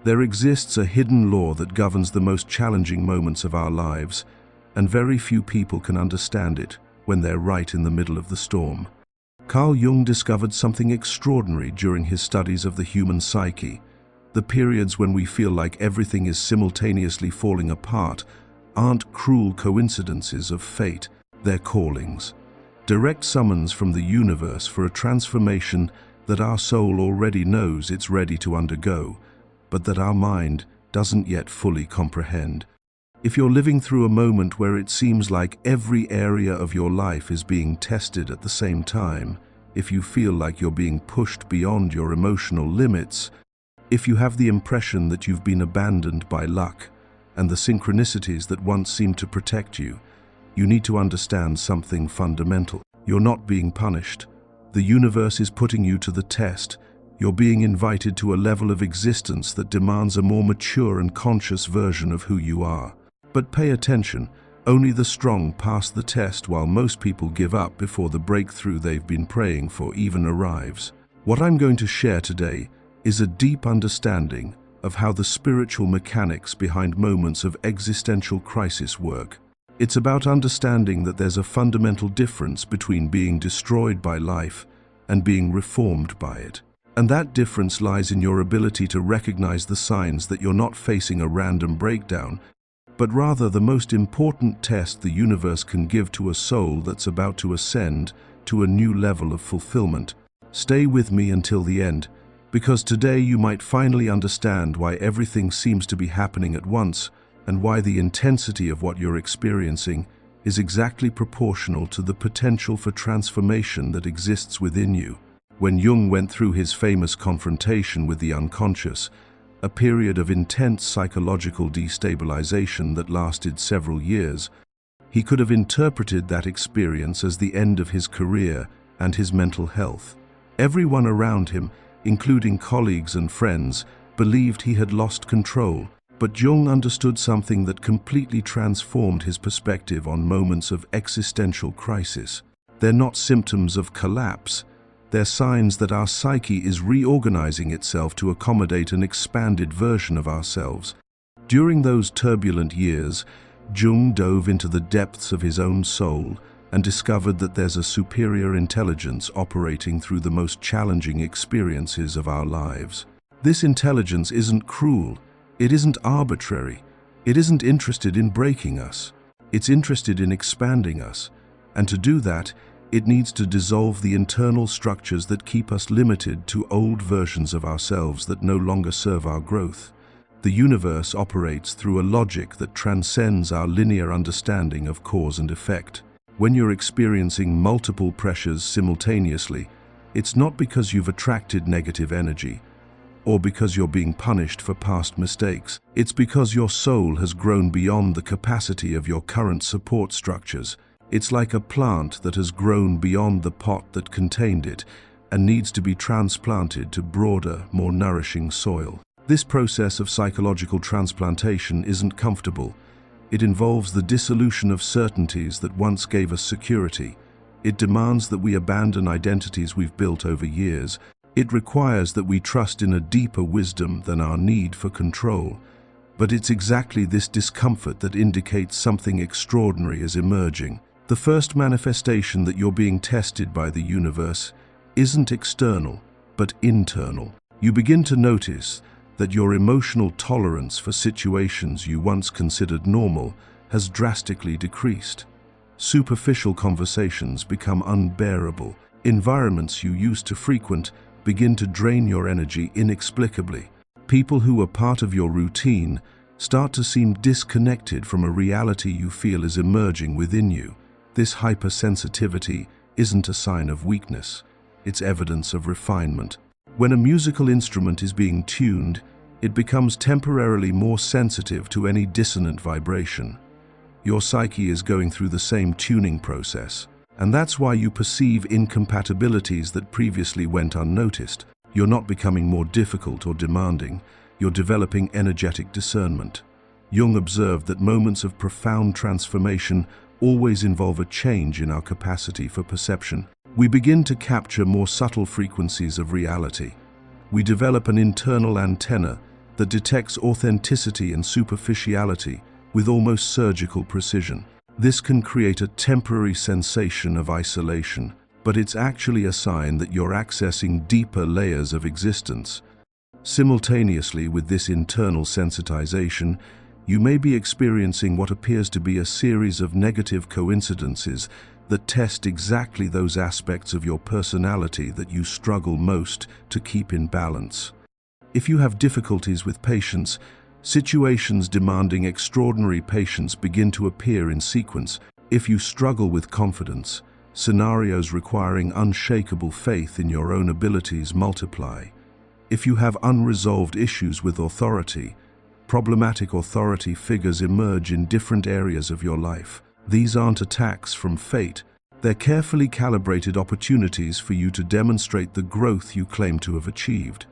There exists a hidden law that governs the most challenging moments of our lives, and very few people can understand it when they're right in the middle of the storm. Carl Jung discovered something extraordinary during his studies of the human psyche. The periods when we feel like everything is simultaneously falling apart aren't cruel coincidences of fate, they're callings. Direct summons from the universe for a transformation that our soul already knows it's ready to undergo, but that our mind doesn't yet fully comprehend. If you're living through a moment where it seems like every area of your life is being tested at the same time, if you feel like you're being pushed beyond your emotional limits, if you have the impression that you've been abandoned by luck and the synchronicities that once seemed to protect you, you need to understand something fundamental. You're not being punished. The universe is putting you to the test. You're being invited to a level of existence that demands a more mature and conscious version of who you are. But pay attention, only the strong pass the test while most people give up before the breakthrough they've been praying for even arrives. What I'm going to share today is a deep understanding of how the spiritual mechanics behind moments of existential crisis work. It's about understanding that there's a fundamental difference between being destroyed by life and being reformed by it. And that difference lies in your ability to recognize the signs that you're not facing a random breakdown, but rather the most important test the universe can give to a soul that's about to ascend to a new level of fulfillment. Stay with me until the end, because today you might finally understand why everything seems to be happening at once and why the intensity of what you're experiencing is exactly proportional to the potential for transformation that exists within you. When Jung went through his famous confrontation with the unconscious, a period of intense psychological destabilization that lasted several years, he could have interpreted that experience as the end of his career and his mental health. Everyone around him, including colleagues and friends, believed he had lost control, but Jung understood something that completely transformed his perspective on moments of existential crisis. They're not symptoms of collapse. They're signs that our psyche is reorganizing itself to accommodate an expanded version of ourselves. During those turbulent years, Jung dove into the depths of his own soul and discovered that there's a superior intelligence operating through the most challenging experiences of our lives. This intelligence isn't cruel, it isn't arbitrary, it isn't interested in breaking us. It's interested in expanding us, and to do that, it needs to dissolve the internal structures that keep us limited to old versions of ourselves that no longer serve our growth. The universe operates through a logic that transcends our linear understanding of cause and effect. When you're experiencing multiple pressures simultaneously, it's not because you've attracted negative energy, or because you're being punished for past mistakes. It's because your soul has grown beyond the capacity of your current support structures. It's like a plant that has grown beyond the pot that contained it and needs to be transplanted to broader, more nourishing soil. This process of psychological transplantation isn't comfortable. It involves the dissolution of certainties that once gave us security. It demands that we abandon identities we've built over years. It requires that we trust in a deeper wisdom than our need for control. But it's exactly this discomfort that indicates something extraordinary is emerging. The first manifestation that you're being tested by the universe isn't external, but internal. You begin to notice that your emotional tolerance for situations you once considered normal has drastically decreased. Superficial conversations become unbearable. Environments you used to frequent begin to drain your energy inexplicably. People who were part of your routine start to seem disconnected from a reality you feel is emerging within you. This hypersensitivity isn't a sign of weakness, it's evidence of refinement. When a musical instrument is being tuned, it becomes temporarily more sensitive to any dissonant vibration. Your psyche is going through the same tuning process, and that's why you perceive incompatibilities that previously went unnoticed. You're not becoming more difficult or demanding, you're developing energetic discernment. Jung observed that moments of profound transformation always involve a change in our capacity for perception. We begin to capture more subtle frequencies of reality. We develop an internal antenna that detects authenticity and superficiality with almost surgical precision. This can create a temporary sensation of isolation, but it's actually a sign that you're accessing deeper layers of existence. Simultaneously with this internal sensitization, you may be experiencing what appears to be a series of negative coincidences that test exactly those aspects of your personality that you struggle most to keep in balance. If you have difficulties with patience, situations demanding extraordinary patience begin to appear in sequence. If you struggle with confidence, scenarios requiring unshakable faith in your own abilities multiply. If you have unresolved issues with authority, problematic authority figures emerge in different areas of your life. These aren't attacks from fate, they're carefully calibrated opportunities for you to demonstrate the growth you claim to have achieved.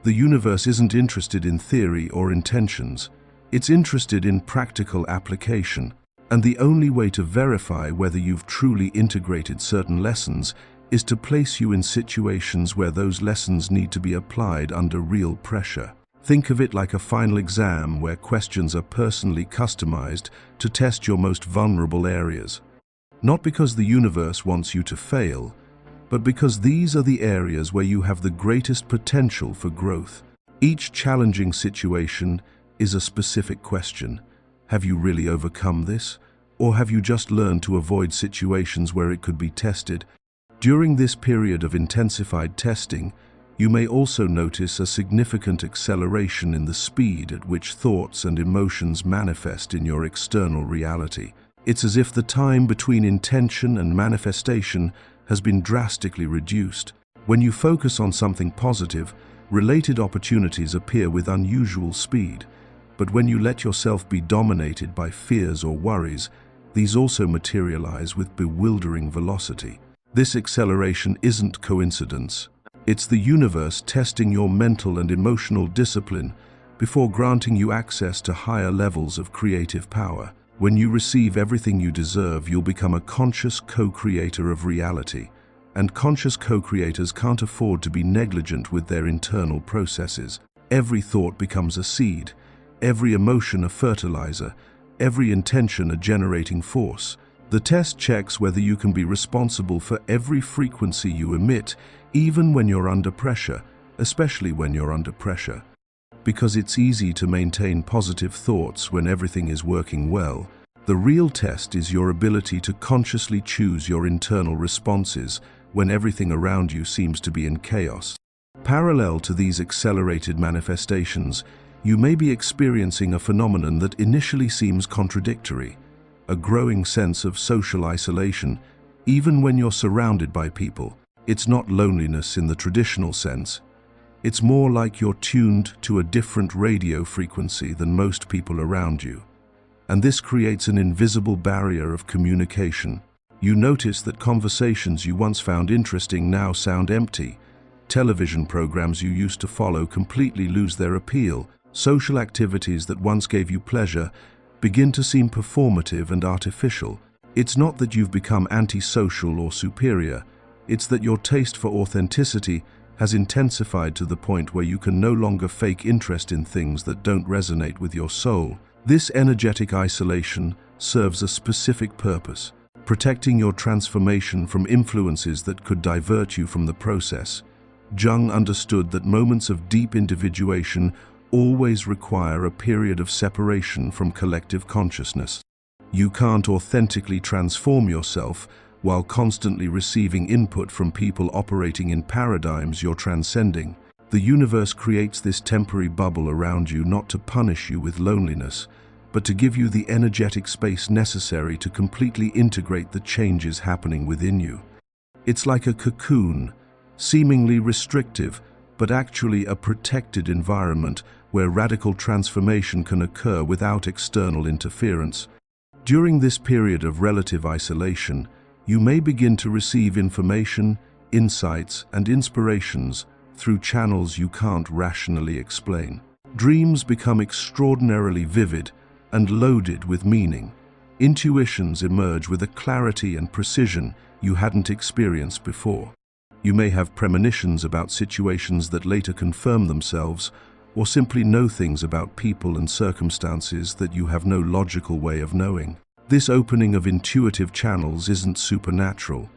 The universe isn't interested in theory or intentions, it's interested in practical application, and the only way to verify whether you've truly integrated certain lessons is to place you in situations where those lessons need to be applied under real pressure. Think of it like a final exam where questions are personally customized to test your most vulnerable areas. Not because the universe wants you to fail, but because these are the areas where you have the greatest potential for growth. Each challenging situation is a specific question. Have you really overcome this? Or have you just learned to avoid situations where it could be tested? During this period of intensified testing, you may also notice a significant acceleration in the speed at which thoughts and emotions manifest in your external reality. It's as if the time between intention and manifestation has been drastically reduced. When you focus on something positive, related opportunities appear with unusual speed. But when you let yourself be dominated by fears or worries, these also materialize with bewildering velocity. This acceleration isn't coincidence. It's the universe testing your mental and emotional discipline before granting you access to higher levels of creative power. When you receive everything you deserve, you'll become a conscious co-creator of reality. And conscious co-creators can't afford to be negligent with their internal processes. Every thought becomes a seed, every emotion a fertilizer, every intention a generating force. The test checks whether you can be responsible for every frequency you emit, even when you're under pressure, especially when you're under pressure. Because it's easy to maintain positive thoughts when everything is working well, the real test is your ability to consciously choose your internal responses when everything around you seems to be in chaos. Parallel to these accelerated manifestations, you may be experiencing a phenomenon that initially seems contradictory, a growing sense of social isolation, even when you're surrounded by people. It's not loneliness in the traditional sense. It's more like you're tuned to a different radio frequency than most people around you. And this creates an invisible barrier of communication. You notice that conversations you once found interesting now sound empty. Television programs you used to follow completely lose their appeal. Social activities that once gave you pleasure begin to seem performative and artificial. It's not that you've become antisocial or superior. It's that your taste for authenticity has intensified to the point where you can no longer fake interest in things that don't resonate with your soul. This energetic isolation serves a specific purpose, protecting your transformation from influences that could divert you from the process. Jung understood that moments of deep individuation always require a period of separation from collective consciousness. You can't authentically transform yourself while constantly receiving input from people operating in paradigms you're transcending. The universe creates this temporary bubble around you not to punish you with loneliness, but to give you the energetic space necessary to completely integrate the changes happening within you. It's like a cocoon, seemingly restrictive, but actually a protected environment where radical transformation can occur without external interference. During this period of relative isolation, you may begin to receive information, insights, and inspirations through channels you can't rationally explain. Dreams become extraordinarily vivid and loaded with meaning. Intuitions emerge with a clarity and precision you hadn't experienced before. You may have premonitions about situations that later confirm themselves, or simply know things about people and circumstances that you have no logical way of knowing. This opening of intuitive channels isn't supernatural.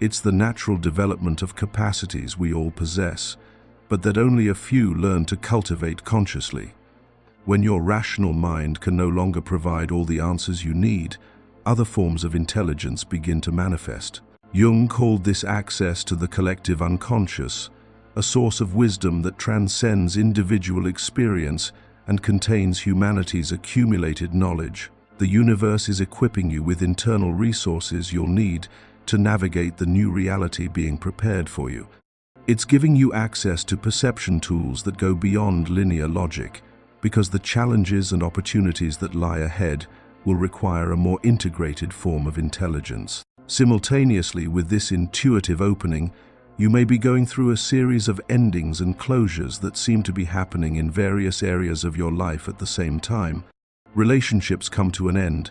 It's the natural development of capacities we all possess, but that only a few learn to cultivate consciously. When your rational mind can no longer provide all the answers you need, other forms of intelligence begin to manifest. Jung called this access to the collective unconscious, a source of wisdom that transcends individual experience and contains humanity's accumulated knowledge. The universe is equipping you with internal resources you'll need to navigate the new reality being prepared for you. It's giving you access to perception tools that go beyond linear logic, because the challenges and opportunities that lie ahead will require a more integrated form of intelligence. Simultaneously with this intuitive opening, you may be going through a series of endings and closures that seem to be happening in various areas of your life at the same time. Relationships come to an end,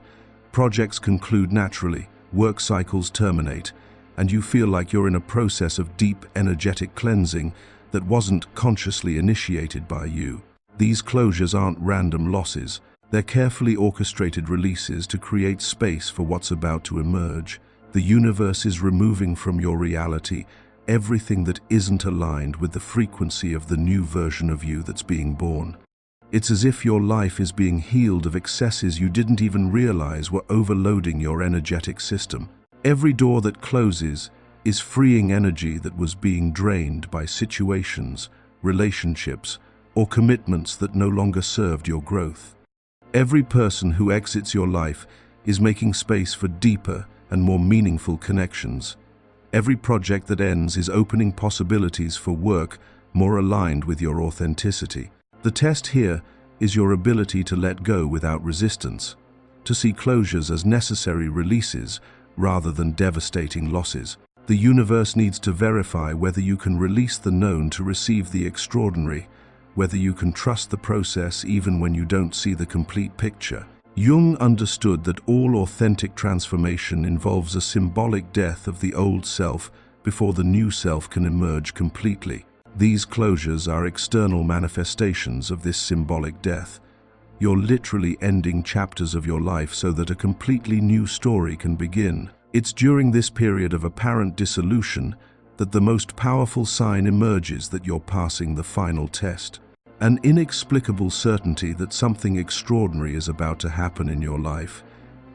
projects conclude naturally, work cycles terminate, and you feel like you're in a process of deep energetic cleansing that wasn't consciously initiated by you. These closures aren't random losses. They're carefully orchestrated releases to create space for what's about to emerge. The universe is removing from your reality everything that isn't aligned with the frequency of the new version of you that's being born. It's as if your life is being healed of excesses you didn't even realize were overloading your energetic system. Every door that closes is freeing energy that was being drained by situations, relationships, or commitments that no longer served your growth. Every person who exits your life is making space for deeper and more meaningful connections. Every project that ends is opening possibilities for work more aligned with your authenticity. The test here is your ability to let go without resistance, to see closures as necessary releases rather than devastating losses. The universe needs to verify whether you can release the known to receive the extraordinary, whether you can trust the process even when you don't see the complete picture. Jung understood that all authentic transformation involves a symbolic death of the old self before the new self can emerge completely. These closures are external manifestations of this symbolic death. You're literally ending chapters of your life so that a completely new story can begin. It's during this period of apparent dissolution that the most powerful sign emerges that you're passing the final test. An inexplicable certainty that something extraordinary is about to happen in your life.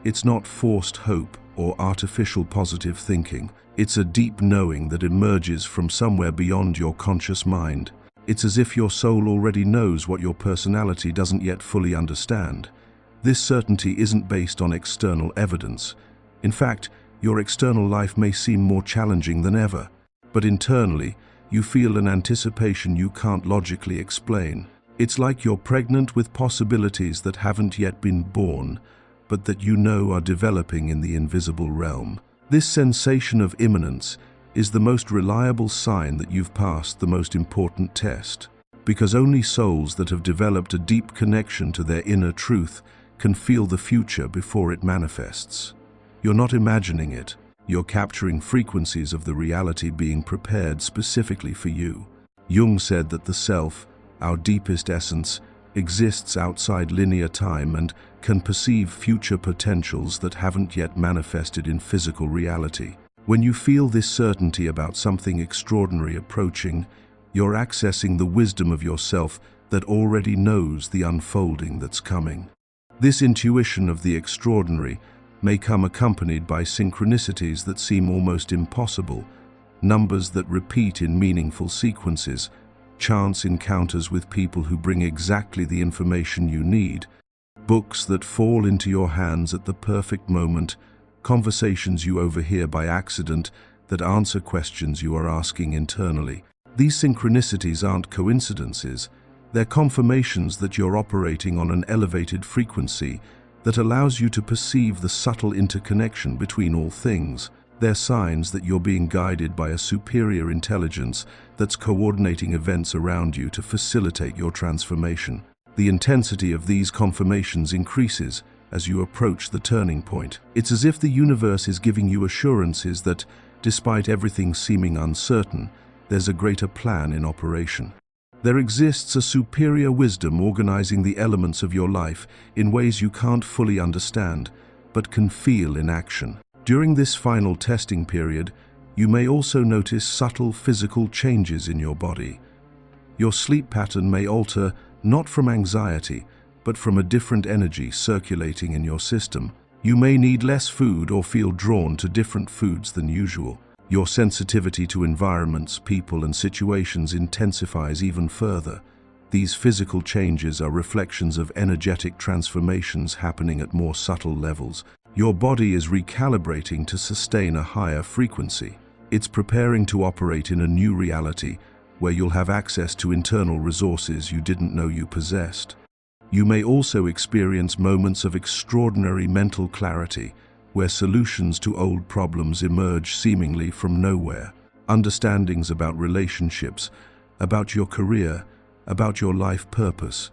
It's not forced hope or artificial positive thinking. It's a deep knowing that emerges from somewhere beyond your conscious mind. It's as if your soul already knows what your personality doesn't yet fully understand. This certainty isn't based on external evidence. In fact, your external life may seem more challenging than ever, but internally, you feel an anticipation you can't logically explain. It's like you're pregnant with possibilities that haven't yet been born, but that you know are developing in the invisible realm. This sensation of imminence is the most reliable sign that you've passed the most important test, because only souls that have developed a deep connection to their inner truth can feel the future before it manifests. You're not imagining it. You're capturing frequencies of the reality being prepared specifically for you. Jung said that the self, our deepest essence, exists outside linear time and can perceive future potentials that haven't yet manifested in physical reality. When you feel this certainty about something extraordinary approaching, you're accessing the wisdom of yourself that already knows the unfolding that's coming. This intuition of the extraordinary may come accompanied by synchronicities that seem almost impossible, numbers that repeat in meaningful sequences, chance encounters with people who bring exactly the information you need, books that fall into your hands at the perfect moment, conversations you overhear by accident that answer questions you are asking internally. These synchronicities aren't coincidences. They're confirmations that you're operating on an elevated frequency that allows you to perceive the subtle interconnection between all things. They're signs that you're being guided by a superior intelligence that's coordinating events around you to facilitate your transformation. The intensity of these confirmations increases as you approach the turning point. It's as if the universe is giving you assurances that, despite everything seeming uncertain, there's a greater plan in operation. There exists a superior wisdom organizing the elements of your life in ways you can't fully understand, but can feel in action. During this final testing period, you may also notice subtle physical changes in your body. Your sleep pattern may alter not from anxiety, but from a different energy circulating in your system. You may need less food or feel drawn to different foods than usual. Your sensitivity to environments, people, and situations intensifies even further. These physical changes are reflections of energetic transformations happening at more subtle levels. Your body is recalibrating to sustain a higher frequency. It's preparing to operate in a new reality where you'll have access to internal resources you didn't know you possessed. You may also experience moments of extraordinary mental clarity, where solutions to old problems emerge seemingly from nowhere. Understandings about relationships, about your career, about your life purpose,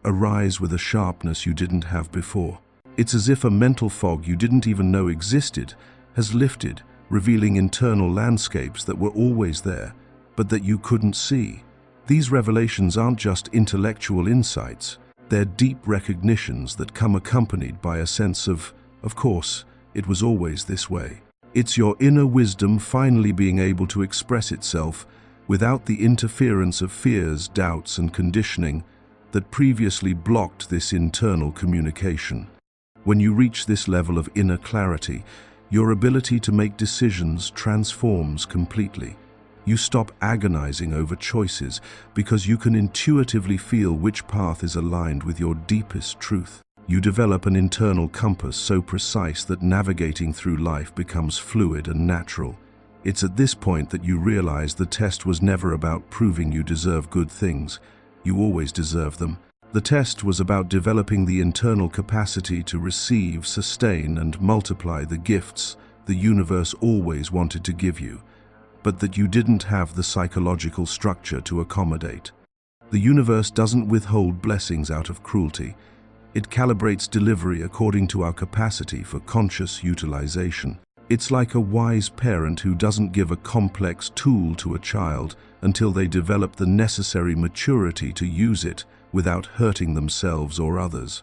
arise with a sharpness you didn't have before. It's as if a mental fog you didn't even know existed has lifted, revealing internal landscapes that were always there, but that you couldn't see. These revelations aren't just intellectual insights, they're deep recognitions that come accompanied by a sense of course, it was always this way. It's your inner wisdom finally being able to express itself without the interference of fears, doubts, and conditioning that previously blocked this internal communication. When you reach this level of inner clarity, your ability to make decisions transforms completely. You stop agonizing over choices because you can intuitively feel which path is aligned with your deepest truth. You develop an internal compass so precise that navigating through life becomes fluid and natural. It's at this point that you realize the test was never about proving you deserve good things. You always deserve them. The test was about developing the internal capacity to receive, sustain, and multiply the gifts the universe always wanted to give you, but that you didn't have the psychological structure to accommodate. The universe doesn't withhold blessings out of cruelty. It calibrates delivery according to our capacity for conscious utilization. It's like a wise parent who doesn't give a complex tool to a child until they develop the necessary maturity to use it without hurting themselves or others.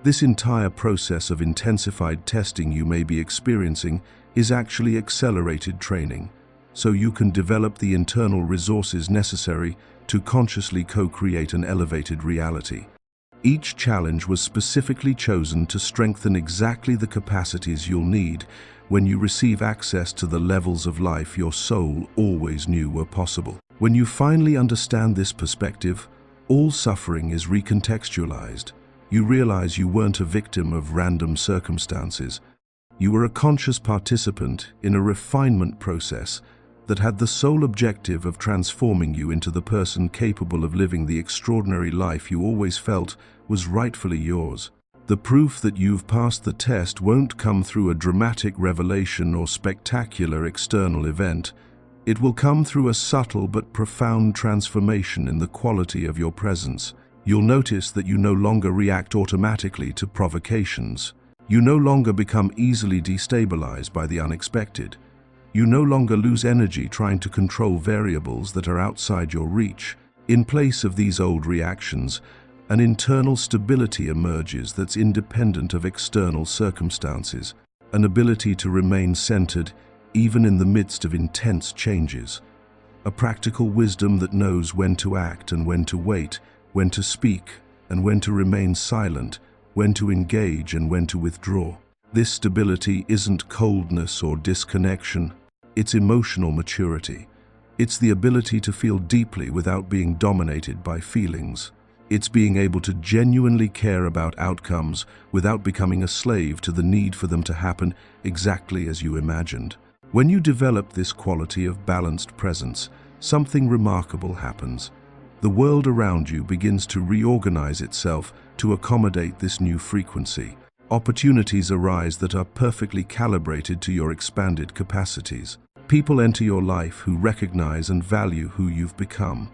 This entire process of intensified testing you may be experiencing is actually accelerated training, so you can develop the internal resources necessary to consciously co-create an elevated reality. Each challenge was specifically chosen to strengthen exactly the capacities you'll need when you receive access to the levels of life your soul always knew were possible. When you finally understand this perspective, all suffering is recontextualized. You realize you weren't a victim of random circumstances. You were a conscious participant in a refinement process that had the sole objective of transforming you into the person capable of living the extraordinary life you always felt was rightfully yours. The proof that you've passed the test won't come through a dramatic revelation or spectacular external event. It will come through a subtle but profound transformation in the quality of your presence. You'll notice that you no longer react automatically to provocations. You no longer become easily destabilized by the unexpected. You no longer lose energy trying to control variables that are outside your reach. In place of these old reactions, an internal stability emerges that's independent of external circumstances, an ability to remain centered even in the midst of intense changes, a practical wisdom that knows when to act and when to wait, when to speak and when to remain silent, when to engage and when to withdraw. This stability isn't coldness or disconnection, it's emotional maturity. It's the ability to feel deeply without being dominated by feelings. It's being able to genuinely care about outcomes without becoming a slave to the need for them to happen exactly as you imagined. When you develop this quality of balanced presence, something remarkable happens. The world around you begins to reorganize itself to accommodate this new frequency. Opportunities arise that are perfectly calibrated to your expanded capacities. People enter your life who recognize and value who you've become.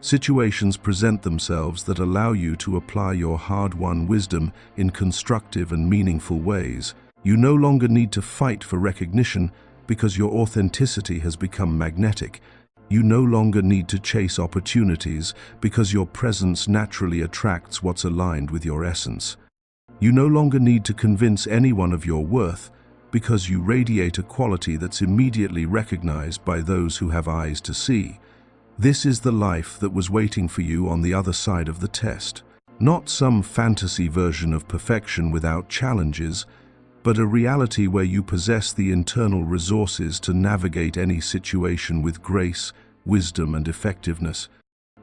Situations present themselves that allow you to apply your hard-won wisdom in constructive and meaningful ways. You no longer need to fight for recognition because your authenticity has become magnetic. You no longer need to chase opportunities because your presence naturally attracts what's aligned with your essence. You no longer need to convince anyone of your worth because you radiate a quality that's immediately recognized by those who have eyes to see. This is the life that was waiting for you on the other side of the test. Not some fantasy version of perfection without challenges, but a reality where you possess the internal resources to navigate any situation with grace, wisdom, and effectiveness,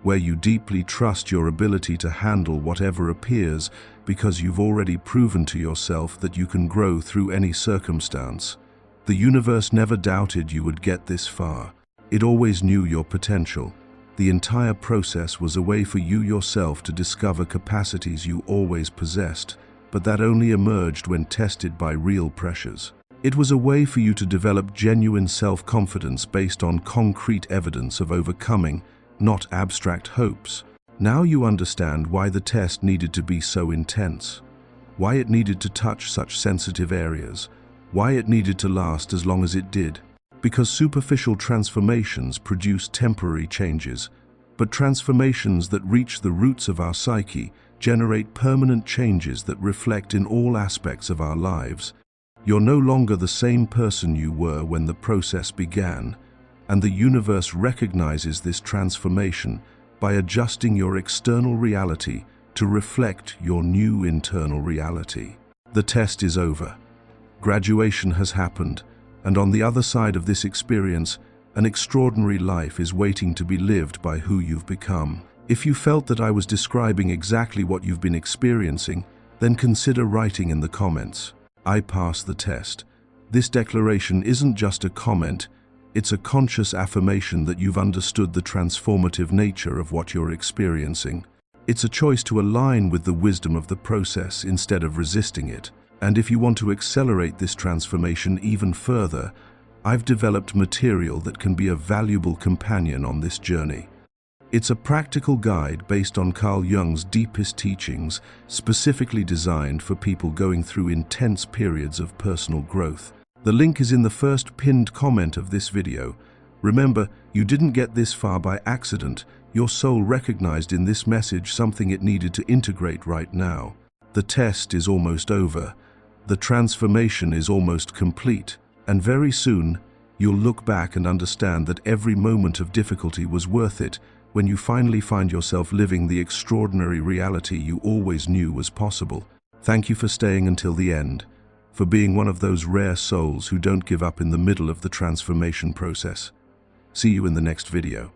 where you deeply trust your ability to handle whatever appears because you've already proven to yourself that you can grow through any circumstance. The universe never doubted you would get this far. It always knew your potential. The entire process was a way for you yourself to discover capacities you always possessed, but that only emerged when tested by real pressures. It was a way for you to develop genuine self-confidence based on concrete evidence of overcoming, not abstract hopes. Now you understand why the test needed to be so intense, why it needed to touch such sensitive areas, why it needed to last as long as it did. Because superficial transformations produce temporary changes, but transformations that reach the roots of our psyche generate permanent changes that reflect in all aspects of our lives. You're no longer the same person you were when the process began, and the universe recognizes this transformation by adjusting your external reality to reflect your new internal reality. The test is over. Graduation has happened, and on the other side of this experience, an extraordinary life is waiting to be lived by who you've become. If you felt that I was describing exactly what you've been experiencing, then consider writing in the comments, "I passed the test." This declaration isn't just a comment, it's a conscious affirmation that you've understood the transformative nature of what you're experiencing. It's a choice to align with the wisdom of the process instead of resisting it. And if you want to accelerate this transformation even further, I've developed material that can be a valuable companion on this journey. It's a practical guide based on Carl Jung's deepest teachings, specifically designed for people going through intense periods of personal growth. The link is in the first pinned comment of this video. Remember, you didn't get this far by accident. Your soul recognized in this message something it needed to integrate right now. The test is almost over. The transformation is almost complete. And very soon, you'll look back and understand that every moment of difficulty was worth it when you finally find yourself living the extraordinary reality you always knew was possible. Thank you for staying until the end, for being one of those rare souls who don't give up in the middle of the transformation process. See you in the next video.